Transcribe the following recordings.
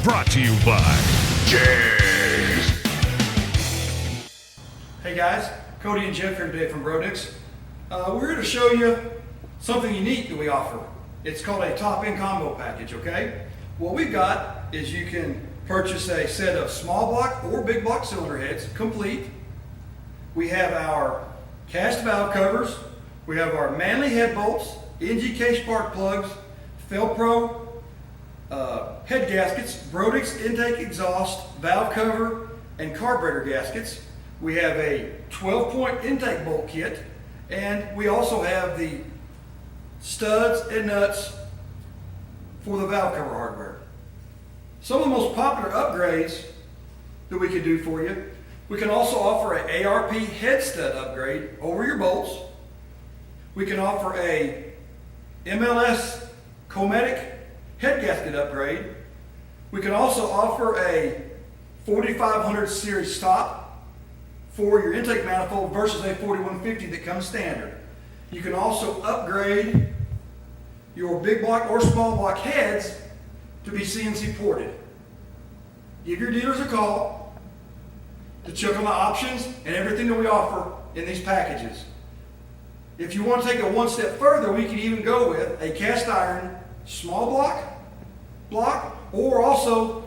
Brought to you by JEGS. Hey guys, Cody and Jeff here today from Brodix. We're here to show you something unique that we offer. It's called a top end combo package, okay? What we've got is you can purchase a set of small block or big block cylinder heads, complete. We have our cast valve covers. We have our Manley head bolts, NGK spark plugs, Felpro head gaskets, Brodix intake exhaust, valve cover, and carburetor gaskets. We have a 12-point intake bolt kit, and we also have the studs and nuts for the valve cover hardware. Some of the most popular upgrades that we can do for you, we can also offer an ARP head stud upgrade over your bolts. We can offer a MLS Cometic head gasket upgrade. We can also offer a 4500 series stop for your intake manifold versus a 4150 that comes standard. You can also upgrade your big block or small block heads to be CNC ported. Give your dealers a call to check on the options and everything that we offer in these packages. If you want to take it one step further, we can even go with a cast iron small block, or also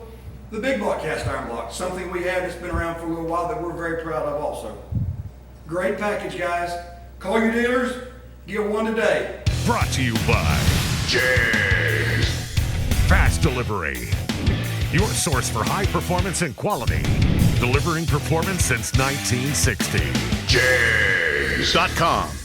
the big block cast iron block, something we have that's been around for a little while that we're very proud of also. Great package, guys. Call your dealers, get one today. Brought to you by JEGS. Fast Delivery. Your source for high performance and quality. Delivering performance since 1960. JEGS.com.